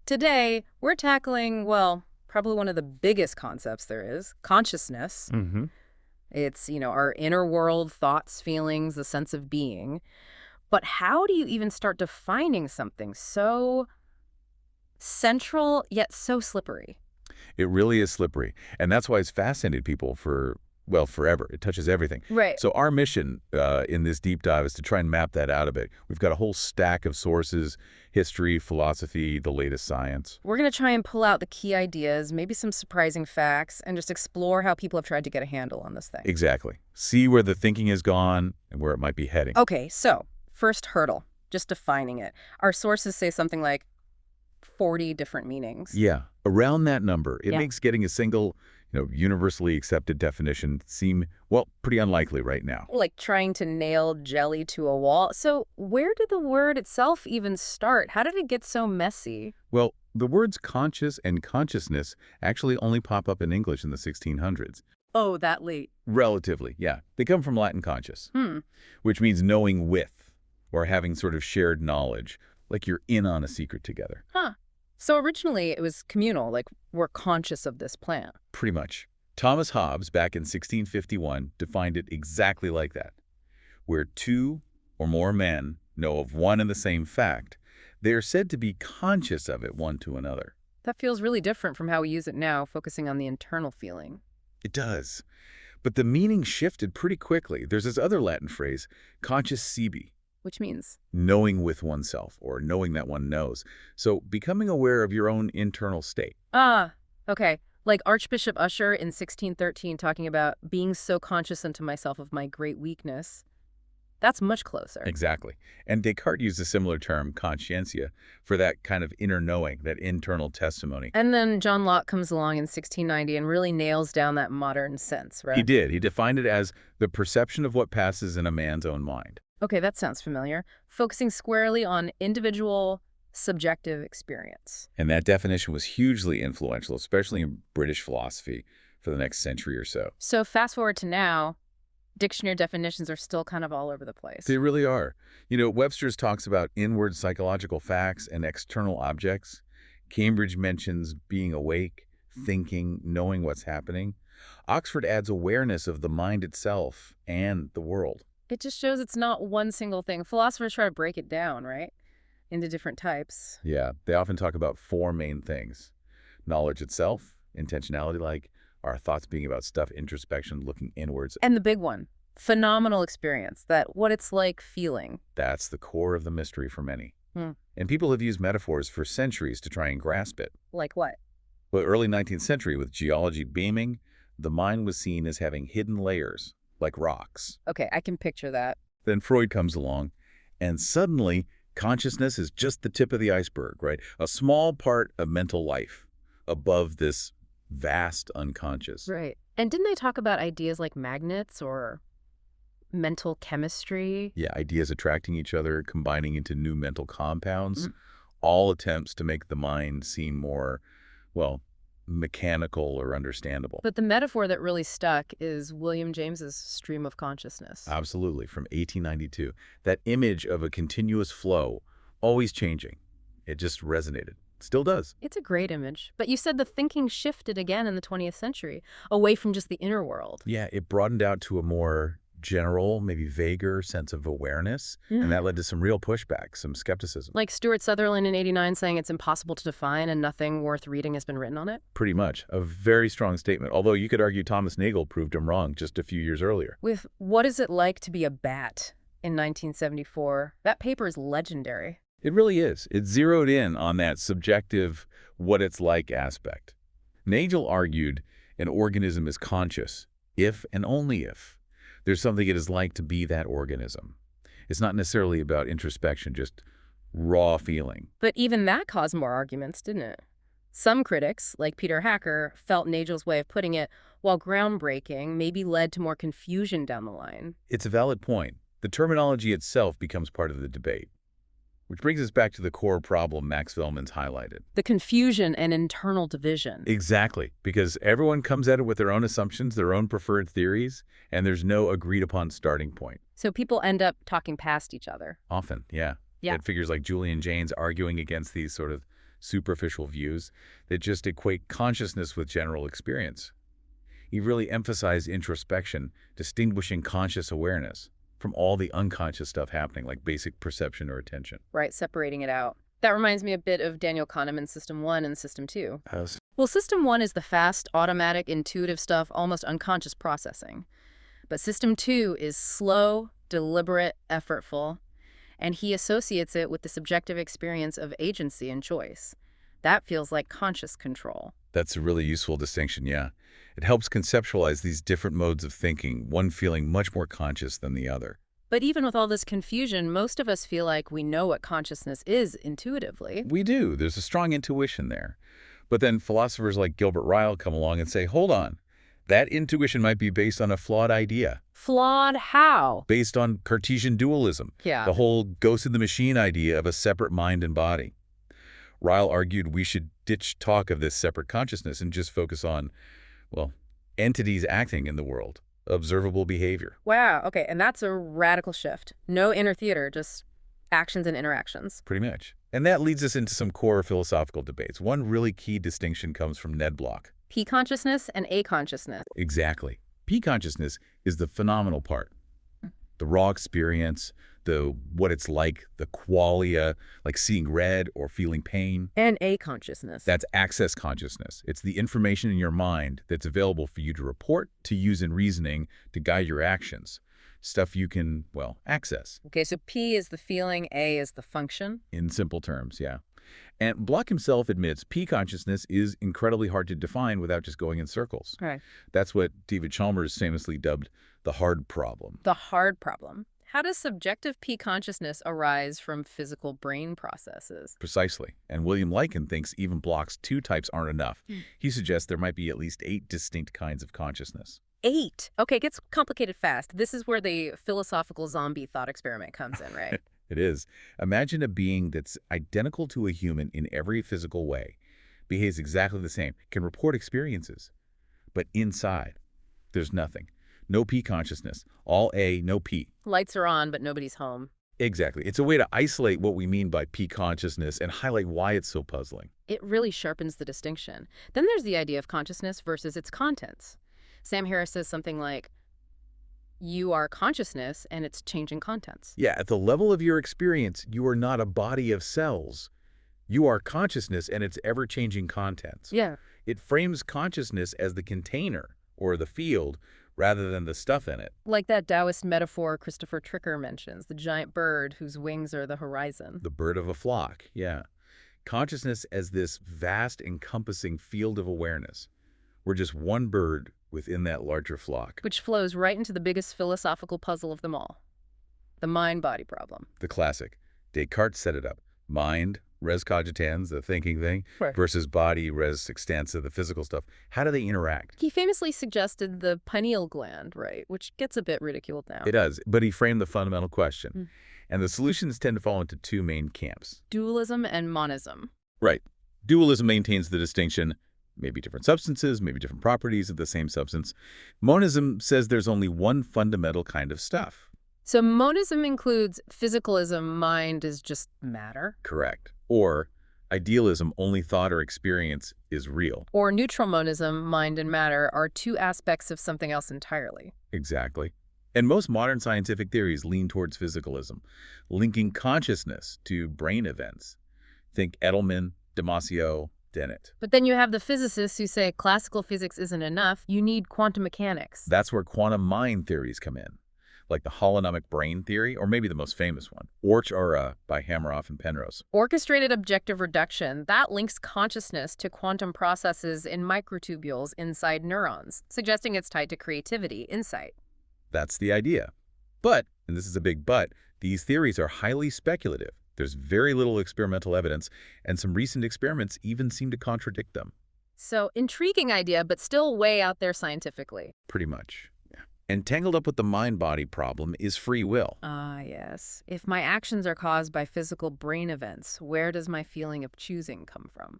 Today, we're tackling, well, probably one of the biggest concepts there is, consciousness. Mm-hmm. It's, our inner world, thoughts, feelings, the sense of being. But how do you even start defining something so central yet so slippery? It really is slippery. And that's why it's fascinated people for, well, forever. It touches everything. Right. So our mission in this deep dive is to try and map that out a bit. We've got a whole stack of sources: history, philosophy, the latest science. We're going to try and pull out the key ideas, maybe some surprising facts, and just explore how people have tried to get a handle on this thing. Exactly. See where the thinking has gone and where it might be heading. Okay, so first hurdle, just defining it. Our sources say something like 40 different meanings. Yeah, around that number. It Yeah. makes getting a single, universally accepted definition seem, well, pretty unlikely right now. Like trying to nail jelly to a wall. So where did the word itself even start? How did it get so messy? Well, the words conscious and consciousness actually only pop up in English in the 1600s. Oh, that late. Relatively, yeah. They come from Latin conscious, Hmm. which means knowing with, or having sort of shared knowledge, like you're in on a secret together. Huh. So originally it was communal, like we're conscious of this plant. Pretty much. Thomas Hobbes, back in 1651, defined it exactly like that. Where two or more men know of one and the same fact, they are said to be conscious of it one to another. That feels really different from how we use it now, focusing on the internal feeling. It does. But the meaning shifted pretty quickly. There's this other Latin phrase, conscious sibi, Which means? knowing with oneself, or knowing that one knows. So becoming aware of your own internal state. Ah, okay. Like Archbishop Usher in 1613 talking about being so conscious unto myself of my great weakness. That's much closer. Exactly. And Descartes used a similar term, conscientia, for that kind of inner knowing, that internal testimony. And then John Locke comes along in 1690 and really nails down that modern sense, right? He did. He defined it as the perception of what passes in a man's own mind. Okay, that sounds familiar. Focusing squarely on individual subjective experience. And that definition was hugely influential, especially in British philosophy for the next century or so. So fast forward to now, dictionary definitions are still kind of all over the place. They really are. Webster's talks about inward psychological facts and external objects. Cambridge mentions being awake, thinking, knowing what's happening. Oxford adds awareness of the mind itself and the world. It just shows it's not one single thing. Philosophers try to break it down, right? Into different types. Yeah, they often talk about four main things: knowledge itself, intentionality, like our thoughts being about stuff, introspection, looking inwards. And the big one, phenomenal experience, that what it's like feeling. That's the core of the mystery for many. Hmm. And people have used metaphors for centuries to try and grasp it. Like what? Well, early 19th century, with geology beaming, the mind was seen as having hidden layers, like rocks. Okay, I can picture that. Then Freud comes along, and suddenly consciousness is just the tip of the iceberg, right? A small part of mental life above this vast unconscious. Right. And didn't they talk about ideas like magnets or mental chemistry? Yeah, ideas attracting each other, combining into new mental compounds, all attempts to make the mind seem more, well, mechanical or understandable. But the metaphor that really stuck is William James's stream of consciousness. Absolutely, from 1892. That image of a continuous flow, always changing. It just resonated. Still does. It's a great image. But you said the thinking shifted again in the 20th century, away from just the inner world. Yeah, it broadened out to a more general, maybe vaguer sense of awareness, and that led to some real pushback, some skepticism. Like Stuart Sutherland in '89 saying it's impossible to define and nothing worth reading has been written on it? Pretty much. A very strong statement, although you could argue Thomas Nagel proved him wrong just a few years earlier. With What Is It Like to Be a Bat in 1974, that paper is legendary. It really is. It zeroed in on that subjective, what it's like aspect. Nagel argued an organism is conscious if and only if there's something it is like to be that organism. It's not necessarily about introspection, just raw feeling. But even that caused more arguments, didn't it? Some critics, like Peter Hacker, felt Nagel's way of putting it, while groundbreaking, maybe led to more confusion down the line. It's a valid point. The terminology itself becomes part of the debate. Which brings us back to the core problem Max Velman's highlighted. The confusion and internal division. Exactly, because everyone comes at it with their own assumptions, their own preferred theories, and there's no agreed-upon starting point. So people end up talking past each other. Often, yeah. Yeah. You had figures like Julian Jaynes arguing against these sort of superficial views that just equate consciousness with general experience. He really emphasized introspection, distinguishing conscious awareness from all the unconscious stuff happening, like basic perception or attention. Right, separating it out. That reminds me a bit of Daniel Kahneman's System 1 and System 2. Yes. Well, System 1 is the fast, automatic, intuitive stuff, almost unconscious processing. But System 2 is slow, deliberate, effortful, and he associates it with the subjective experience of agency and choice. That feels like conscious control. That's a really useful distinction, yeah. It helps conceptualize these different modes of thinking, one feeling much more conscious than the other. But even with all this confusion, most of us feel like we know what consciousness is intuitively. We do. There's a strong intuition there. But then philosophers like Gilbert Ryle come along and say, hold on, that intuition might be based on a flawed idea. Flawed how? Based on Cartesian dualism. Yeah. The whole ghost in the machine idea of a separate mind and body. Ryle argued we should ditch talk of this separate consciousness and just focus on, well, entities acting in the world, observable behavior. Wow, okay, and that's a radical shift. No inner theater, just actions and interactions. Pretty much. And that leads us into some core philosophical debates. One really key distinction comes from Ned Block. P-consciousness and A-consciousness. Exactly. P-consciousness is the phenomenal part. The raw experience, what it's like, the qualia, like seeing red or feeling pain. And A-consciousness. That's access consciousness. It's the information in your mind that's available for you to report, to use in reasoning, to guide your actions. Stuff you can, well, access. Okay, so P is the feeling, A is the function. In simple terms, yeah. And Block himself admits P-consciousness is incredibly hard to define without just going in circles. Right. That's what David Chalmers famously dubbed the hard problem. The hard problem. How does subjective P-consciousness arise from physical brain processes? Precisely. And William Lycan thinks even Block's two types aren't enough. He suggests there might be at least 8 distinct kinds of consciousness. 8? Okay, it gets complicated fast. This is where the philosophical zombie thought experiment comes in, right? It is. Imagine a being that's identical to a human in every physical way, behaves exactly the same, can report experiences. But inside, there's nothing. No P consciousness. All A, no P. Lights are on, but nobody's home. Exactly. It's a way to isolate what we mean by P consciousness and highlight why it's so puzzling. It really sharpens the distinction. Then there's the idea of consciousness versus its contents. Sam Harris says something like, you are consciousness and it's changing contents. Yeah, at the level of your experience, you are not a body of cells. You are consciousness and its ever-changing contents. Yeah. It frames consciousness as the container or the field rather than the stuff in it. Like that Taoist metaphor Christopher Tricker mentions, the giant bird whose wings are the horizon. The bird of a flock, yeah. Consciousness as this vast, encompassing field of awareness. We're just one bird within that larger flock. Which flows right into the biggest philosophical puzzle of them all, the mind-body problem. The classic. Descartes set it up. Mind, res cogitans, the thinking thing, Right. versus body, res extensa, the physical stuff. How do they interact? He famously suggested the pineal gland, right, which gets a bit ridiculed now. It does, but he framed the fundamental question. And the solutions tend to fall into 2 main camps. Dualism and monism. Right. Dualism maintains the distinction, maybe different substances, maybe different properties of the same substance. Monism says there's only one fundamental kind of stuff. So monism includes physicalism, mind is just matter. Correct. Or idealism, only thought or experience is real. Or neutral monism, mind and matter, are 2 aspects of something else entirely. Exactly. And most modern scientific theories lean towards physicalism, linking consciousness to brain events. Think Edelman, Damasio, Dennett. But then you have the physicists who say classical physics isn't enough, you need quantum mechanics. That's where quantum mind theories come in, like the holonomic brain theory, or maybe the most famous one, Orch-Ura by Hameroff and Penrose. Orchestrated objective reduction, that links consciousness to quantum processes in microtubules inside neurons, suggesting it's tied to creativity, insight. That's the idea. But, and this is a big but, these theories are highly speculative. There's very little experimental evidence, and some recent experiments even seem to contradict them. So, intriguing idea, but still way out there scientifically. Pretty much. Yeah. And tangled up with the mind-body problem is free will. Ah, yes. If my actions are caused by physical brain events, where does my feeling of choosing come from?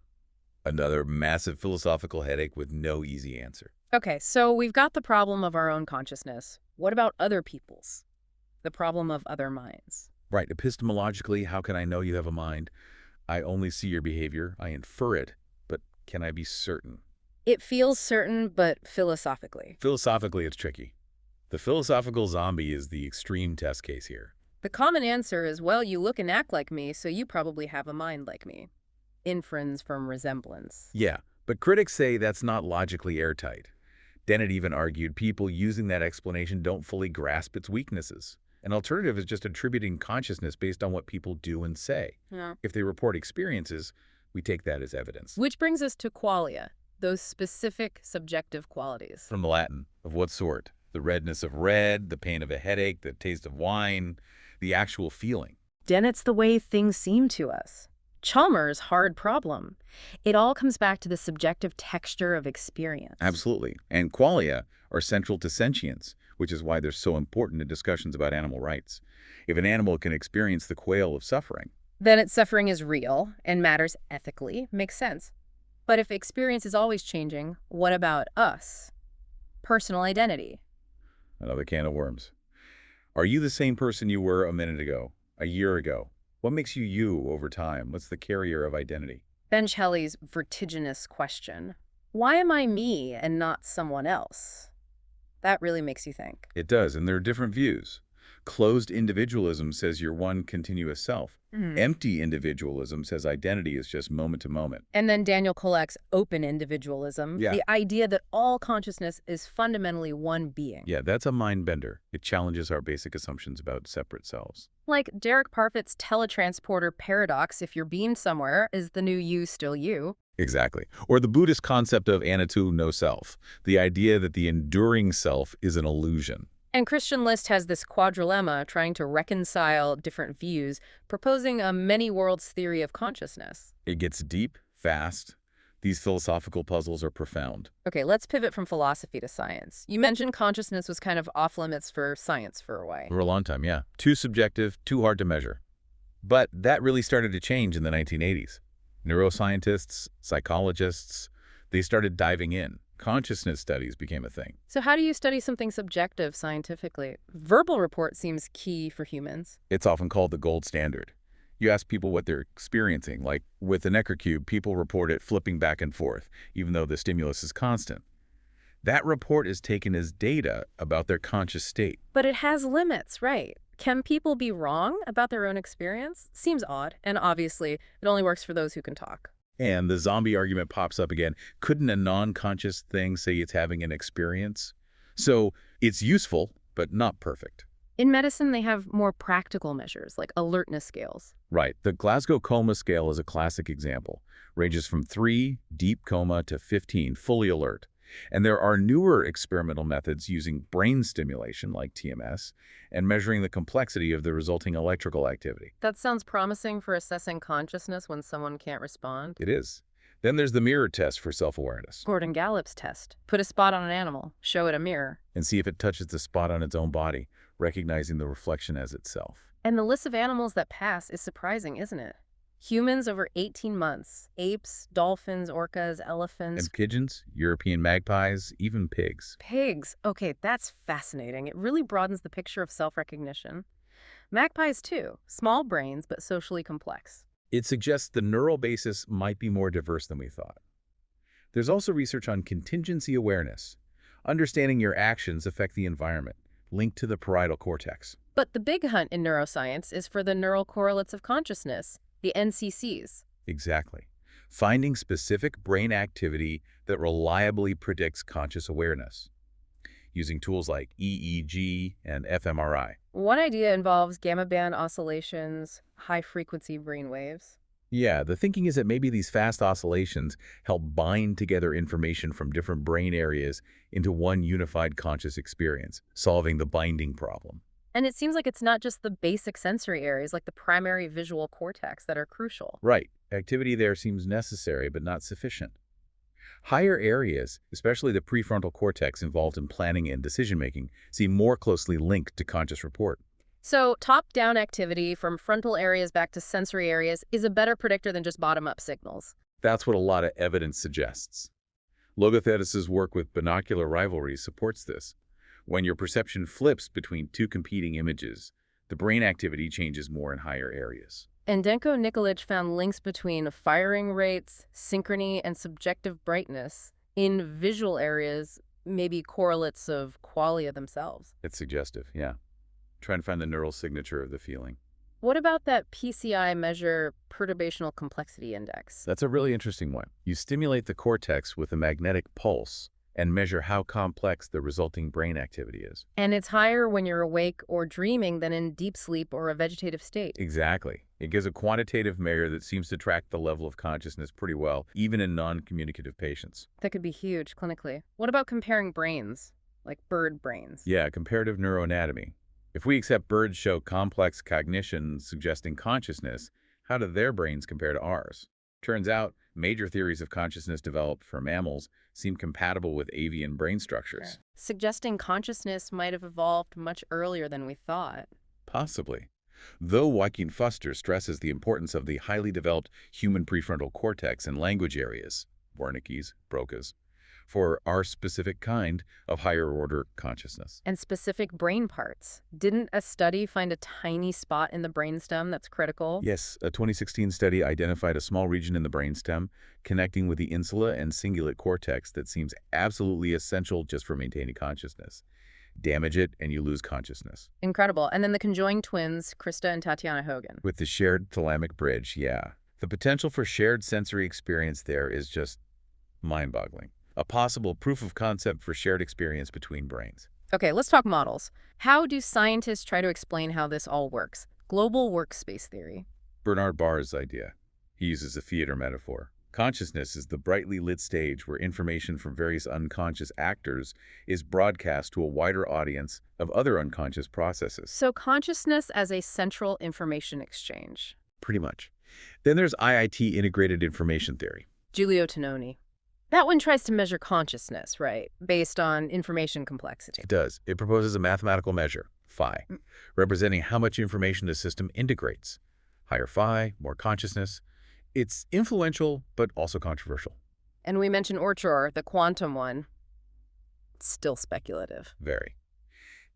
Another massive philosophical headache with no easy answer. Okay, so we've got the problem of our own consciousness. What about other people's? The problem of other minds. Right. Epistemologically, how can I know you have a mind? I only see your behavior, I infer it, but can I be certain? It feels certain, but philosophically. Philosophically, it's tricky. The philosophical zombie is the extreme test case here. The common answer is, well, you look and act like me, so you probably have a mind like me. Inference from resemblance. Yeah, but critics say that's not logically airtight. Dennett even argued people using that explanation don't fully grasp its weaknesses. An alternative is just attributing consciousness based on what people do and say. Yeah. If they report experiences, we take that as evidence. Which brings us to qualia, those specific subjective qualities. From the Latin, of what sort? The redness of red, the pain of a headache, the taste of wine, the actual feeling. Dennett's the way things seem to us. Chalmers' hard problem. It all comes back to the subjective texture of experience. Absolutely. And qualia are central to sentience, which is why they're so important in discussions about animal rights. If an animal can experience the quale of suffering, then its suffering is real and matters ethically. Makes sense. But if experience is always changing, what about us? Personal identity. another can of worms. Are you the same person you were a minute ago, a year ago? What makes you you over time? What's the carrier of identity? Ben Shelley's vertiginous question. Why am I me and not someone else? That really makes you think. It does, and there are different views. Closed individualism says you're one continuous self. Empty individualism says identity is just moment to moment. And then Daniel Kolek's open individualism, Yeah. the idea that all consciousness is fundamentally one being. Yeah, that's a mind bender. It challenges our basic assumptions about separate selves. Like Derek Parfit's teletransporter paradox, if you're beamed somewhere, is the new you still you? Exactly. Or the Buddhist concept of Anitu no self, the idea that the enduring self is an illusion. And Christian List has this quadrilemma trying to reconcile different views, proposing a many worlds theory of consciousness. It gets deep, fast. These philosophical puzzles are profound. Okay, let's pivot from philosophy to science. You mentioned consciousness was kind of off limits for science for a while. For a long time, yeah. Too subjective, too hard to measure. But that really started to change in the 1980s. Neuroscientists, psychologists, they started diving in. Consciousness studies became a thing. So how do you study something subjective scientifically? Verbal report seems key for humans. It's often called the gold standard. You ask people what they're experiencing, like with the Necker cube, people report it flipping back and forth, even though the stimulus is constant. That report is taken as data about their conscious state. But it has limits, right? Can people be wrong about their own experience? Seems odd, and obviously, it only works for those who can talk. And the zombie argument pops up again. Couldn't a non-conscious thing say it's having an experience? So it's useful, but not perfect. In medicine, they have more practical measures, like alertness scales. Right. The Glasgow Coma Scale is a classic example. Ranges from 3, deep coma, to 15, fully alert. And there are newer experimental methods using brain stimulation, like TMS, and measuring the complexity of the resulting electrical activity. That sounds promising for assessing consciousness when someone can't respond. It is. Then there's the mirror test for self-awareness. Gordon Gallup's test. Put a spot on an animal, show it a mirror. And see if it touches the spot on its own body, recognizing the reflection as itself. And the list of animals that pass is surprising, isn't it? Humans over 18 months, apes, dolphins, orcas, elephants. And pigeons, European magpies, even pigs. Pigs. Okay, that's fascinating. It really broadens the picture of self-recognition. Magpies, too. Small brains, but socially complex. It suggests the neural basis might be more diverse than we thought. There's also research on contingency awareness, understanding your actions affect the environment, linked to the parietal cortex. But the big hunt in neuroscience is for the neural correlates of consciousness, the NCCs. Exactly. Finding specific brain activity that reliably predicts conscious awareness, using tools like EEG and fMRI. One idea involves gamma band oscillations, high-frequency brain waves. Yeah, the thinking is that maybe these fast oscillations help bind together information from different brain areas into one unified conscious experience, solving the binding problem. And it seems like it's not just the basic sensory areas like the primary visual cortex that are crucial. Right. Activity there seems necessary but not sufficient. Higher areas, especially the prefrontal cortex involved in planning and decision-making, seem more closely linked to conscious report. So top-down activity from frontal areas back to sensory areas is a better predictor than just bottom-up signals. That's what a lot of evidence suggests. Logothetis' work with binocular rivalries supports this. When your perception flips between two competing images, the brain activity changes more in higher areas. And Denko Nikolic found links between firing rates, synchrony, and subjective brightness in visual areas, maybe correlates of qualia themselves. It's suggestive, yeah. Trying to find the neural signature of the feeling. What about that PCI measure, perturbational complexity index? That's a really interesting one. You stimulate the cortex with a magnetic pulse and measure how complex the resulting brain activity is. And it's higher when you're awake or dreaming than in deep sleep or a vegetative state. Exactly. It gives a quantitative measure that seems to track the level of consciousness pretty well, even in non-communicative patients. That could be huge clinically. What about comparing brains, like bird brains? Yeah, comparative neuroanatomy. If we accept birds show complex cognition suggesting consciousness, how do their brains compare to ours? Turns out, major theories of consciousness developed for mammals seem compatible with avian brain structures. Sure. Suggesting consciousness might have evolved much earlier than we thought. Possibly. Though Joaquin Fuster stresses the importance of the highly developed human prefrontal cortex in language areas, Wernicke's, Broca's, for our specific kind of higher-order consciousness. And specific brain parts. Didn't a study find a tiny spot in the brainstem that's critical? Yes, a 2016 study identified a small region in the brainstem connecting with the insula and cingulate cortex that seems absolutely essential just for maintaining consciousness. Damage it and you lose consciousness. Incredible. And then the conjoined twins, Krista and Tatiana Hogan. With the shared thalamic bridge, yeah. The potential for shared sensory experience there is just mind-boggling. A possible proof of concept for shared experience between brains. Okay, let's talk models. How do scientists try to explain how this all works? Global workspace theory. Bernard Barr's idea. He uses a theater metaphor. Consciousness is the brightly lit stage where information from various unconscious actors is broadcast to a wider audience of other unconscious processes. So consciousness as a central information exchange. Pretty much. Then there's IIT integrated information theory. Giulio Tononi. That one tries to measure consciousness, right? Based on information complexity. It does. It proposes a mathematical measure, phi, representing how much information the system integrates. Higher phi, more consciousness. It's influential, but also controversial. And we mentioned Orchor, the quantum one. It's still speculative. Very.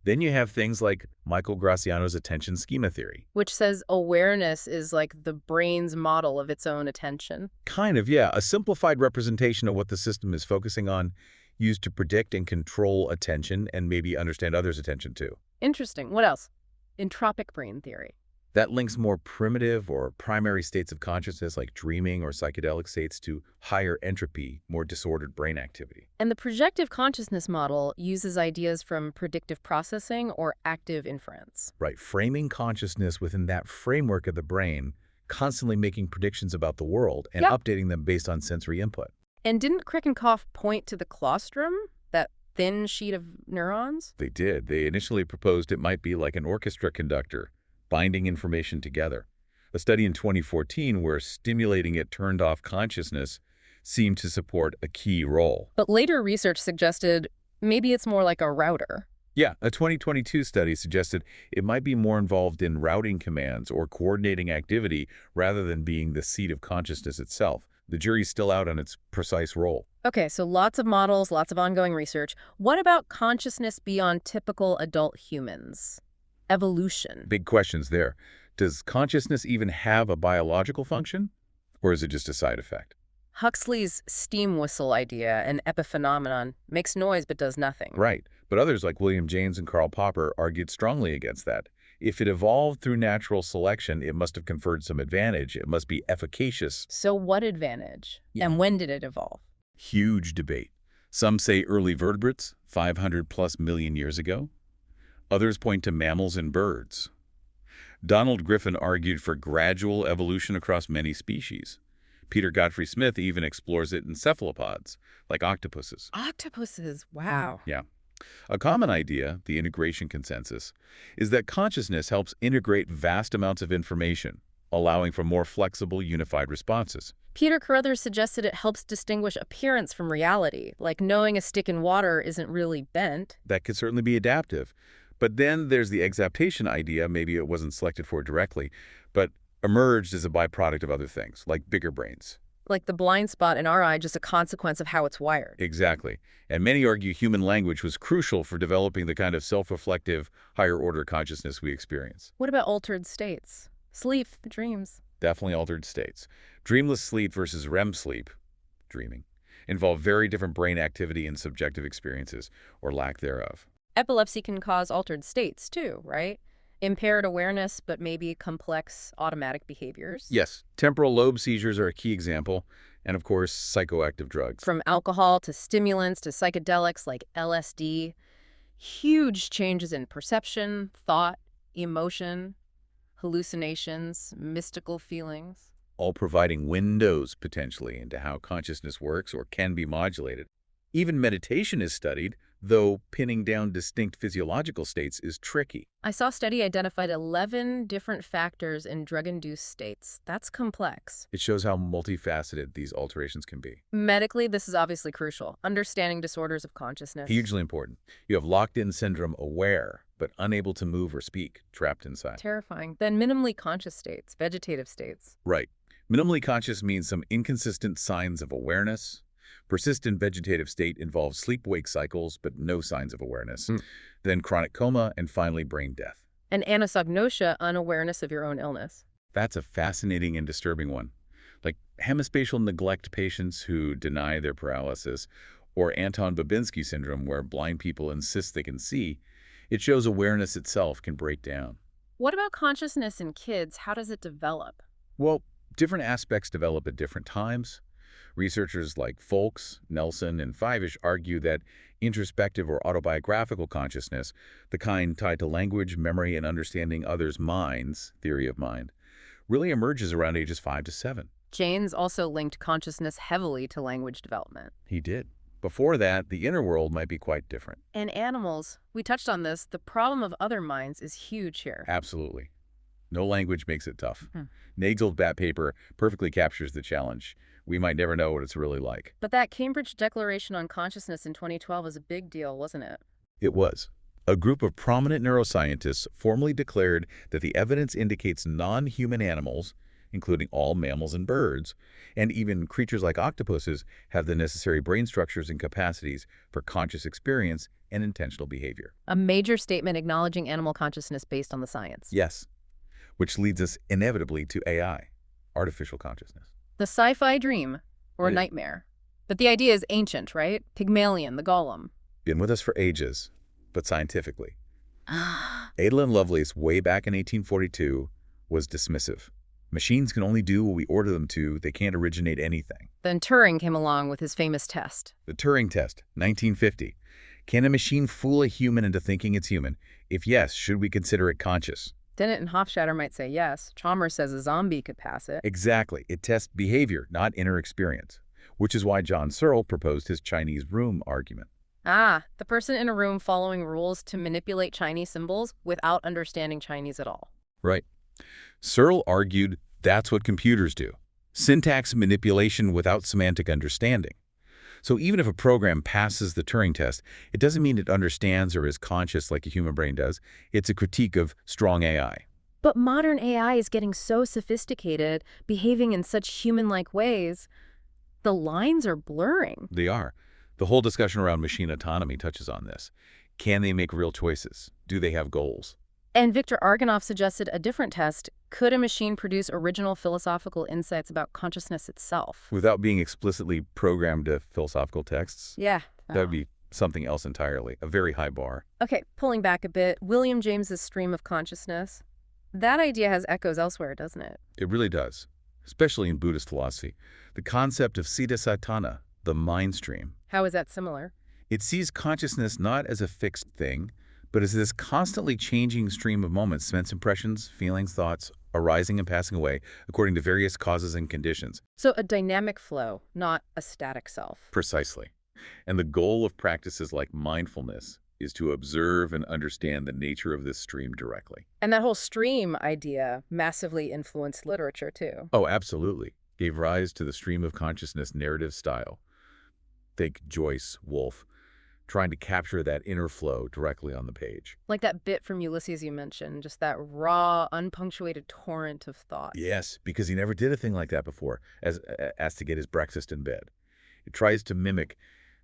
Then you have things like Michael Graciano's attention schema theory. Which says awareness is like the brain's model of its own attention. Kind of, yeah. A simplified representation of what the system is focusing on, used to predict and control attention and maybe understand others' attention too. Interesting. What else? Entropic brain theory. That links more primitive or primary states of consciousness like dreaming or psychedelic states to higher entropy, more disordered brain activity. And the projective consciousness model uses ideas from predictive processing or active inference. Right, framing consciousness within that framework of the brain, constantly making predictions about the world and updating them based on sensory input. And didn't Krickenkopf point to the claustrum, that thin sheet of neurons? They did. They initially proposed it might be like an orchestra conductor, binding information together. A study in 2014 where stimulating it turned off consciousness seemed to support a key role. But later research suggested maybe it's more like a router. Yeah, a 2022 study suggested it might be more involved in routing commands or coordinating activity rather than being the seat of consciousness itself. The jury's still out on its precise role. Okay, so lots of models, lots of ongoing research. What about consciousness beyond typical adult humans? Evolution. Big questions there. Does consciousness even have a biological function? Or is it just a side effect? Huxley's steam whistle idea, an epiphenomenon, makes noise but does nothing. Right. But others like William James and Karl Popper argued strongly against that. If it evolved through natural selection, it must have conferred some advantage. It must be efficacious. So what advantage? And when did it evolve? Huge debate. Some say early vertebrates, 500+ million years ago. Others point to mammals and birds. Donald Griffin argued for gradual evolution across many species. Peter Godfrey Smith even explores it in cephalopods, like octopuses. Octopuses, wow. Yeah. A common idea, the integration consensus, is that consciousness helps integrate vast amounts of information, allowing for more flexible, unified responses. Peter Carruthers suggested it helps distinguish appearance from reality, like knowing a stick in water isn't really bent. That could certainly be adaptive. But then there's the exaptation idea, maybe it wasn't selected for directly, but emerged as a byproduct of other things, like bigger brains. Like the blind spot in our eye, just a consequence of how it's wired. Exactly. And many argue human language was crucial for developing the kind of self-reflective, higher-order consciousness we experience. What about altered states? Sleep, dreams. definitely altered states. Dreamless sleep versus REM sleep, dreaming, involve very different brain activity and subjective experiences, or lack thereof. Epilepsy can cause altered states, too, right? Impaired awareness, but maybe complex automatic behaviors. Yes, temporal lobe seizures are a key example, and of course, psychoactive drugs. From alcohol to stimulants to psychedelics like LSD, huge changes in perception, thought, emotion, hallucinations, mystical feelings. All providing windows, potentially, into how consciousness works or can be modulated. Even meditation is studied, though pinning down distinct physiological states is tricky. I saw a study identified 11 different factors in drug-induced states. That's complex. It shows how multifaceted these alterations can be. Medically, this is obviously crucial. Understanding disorders of consciousness. Hugely important. You have locked-in syndrome aware, but unable to move or speak, trapped inside. Terrifying. Then minimally conscious states, vegetative states. Right. Minimally conscious means some inconsistent signs of awareness. Persistent vegetative state involves sleep-wake cycles, but no signs of awareness. Then chronic coma, and finally brain death. And anosognosia, unawareness of your own illness. That's a fascinating and disturbing one. Like hemispatial neglect patients who deny their paralysis, or Anton Babinski syndrome where blind people insist they can see, it shows awareness itself can break down. What about consciousness in kids? How does it develop? Well, different aspects develop at different times. Researchers like Folks, Nelson, and Fivish argue that introspective or autobiographical consciousness, the kind tied to language, memory, and understanding others' minds, theory of mind, really emerges around ages 5 to 7. Janes also linked consciousness heavily to language development. He did. Before that, the inner world might be quite different. In animals, we touched on this, the problem of other minds is huge here. Absolutely. No language makes it tough. Nagel's bat paper perfectly captures the challenge. We might never know what it's really like. But that Cambridge Declaration on Consciousness in 2012 was a big deal, wasn't it? It was. A group of prominent neuroscientists formally declared that the evidence indicates non-human animals, including all mammals and birds, and even creatures like octopuses, have the necessary brain structures and capacities for conscious experience and intentional behavior. A major statement acknowledging animal consciousness based on the science. Yes, which leads us inevitably to AI, artificial consciousness. The sci-fi dream, or Yeah. nightmare. But the idea is ancient, right? Pygmalion, the golem. Been with us for ages, but scientifically. Ada Lovelace, way back in 1842, was dismissive. Machines can only do what we order them to. They can't originate anything. Then Turing came along with his famous test. The Turing test, 1950. Can a machine fool a human into thinking it's human? If yes, should we consider it conscious? Dennett and Hofstadter might say yes. Chalmers says a zombie could pass it. Exactly. It tests behavior, not inner experience, which is why John Searle proposed his Chinese room argument. Ah, the person in a room following rules to manipulate Chinese symbols without understanding Chinese at all. Right. Searle argued that's what computers do. Syntax manipulation without semantic understanding. So even if a program passes the Turing test, it doesn't mean it understands or is conscious like a human brain does. It's a critique of strong AI. But modern AI is getting so sophisticated, behaving in such human-like ways, the lines are blurring. They are. The whole discussion around machine autonomy touches on this. Can they make real choices? Do they have goals? And Viktor Argonoff suggested a different test. Could a machine produce original philosophical insights about consciousness itself? Without being explicitly programmed to philosophical texts? Yeah. That would be something else entirely, a very high bar. Okay, pulling back a bit, William James's stream of consciousness. That idea has echoes elsewhere, doesn't it? It really does, especially in Buddhist philosophy. The concept of siddhasatthana, the mind stream. How is that similar? It sees consciousness not as a fixed thing, but as this constantly changing stream of moments, sense impressions, feelings, thoughts, arising and passing away according to various causes and conditions. So a dynamic flow, not a static self. Precisely. And the goal of practices like mindfulness is to observe and understand the nature of this stream directly. And that whole stream idea massively influenced literature, too. Oh, absolutely. Gave rise to the stream of consciousness narrative style. Think Joyce, Woolf, trying to capture that inner flow directly on the page. Like that bit from Ulysses you mentioned, just that raw, unpunctuated torrent of thought. Yes, because he never did a thing like that before, as to get his breakfast in bed. It tries to mimic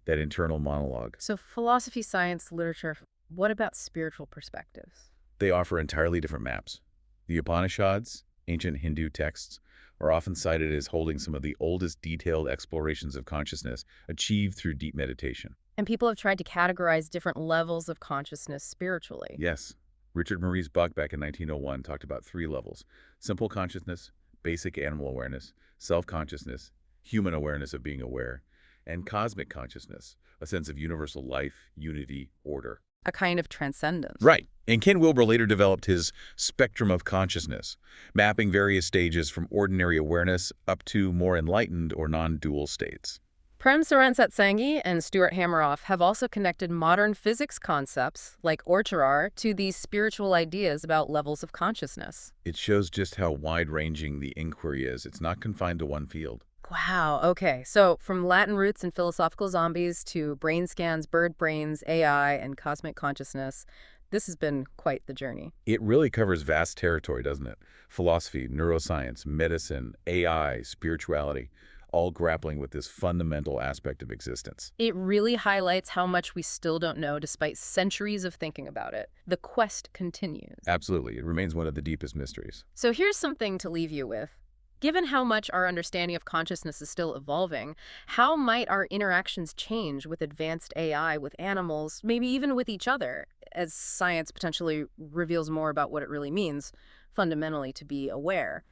that internal monologue. So philosophy, science, literature, what about spiritual perspectives? They offer entirely different maps. The Upanishads, ancient Hindu texts, are often cited as holding some of the oldest detailed explorations of consciousness achieved through deep meditation. And people have tried to categorize different levels of consciousness spiritually. Yes, Richard Maurice Buck back in 1901 talked about three levels: simple consciousness, basic animal awareness, self-consciousness, human awareness of being aware, and cosmic consciousness, a sense of universal life, unity, order. A kind of transcendence. Right. And Ken Wilber later developed his spectrum of consciousness, mapping various stages from ordinary awareness up to more enlightened or non-dual states. Prem Saransatsanghi and Stuart Hameroff have also connected modern physics concepts, like Orcherar, to these spiritual ideas about levels of consciousness. It shows just how wide-ranging the inquiry is. It's not confined to one field. Wow, okay. So from Latin roots and philosophical zombies to brain scans, bird brains, AI, and cosmic consciousness, this has been quite the journey. It really covers vast territory, doesn't it? Philosophy, neuroscience, medicine, AI, spirituality, all grappling with this fundamental aspect of existence. It really highlights how much we still don't know despite centuries of thinking about it. The quest continues. Absolutely. It remains one of the deepest mysteries. So here's something to leave you with. Given how much our understanding of consciousness is still evolving, how might our interactions change with advanced AI, with animals, maybe even with each other, as science potentially reveals more about what it really means, fundamentally, to be aware?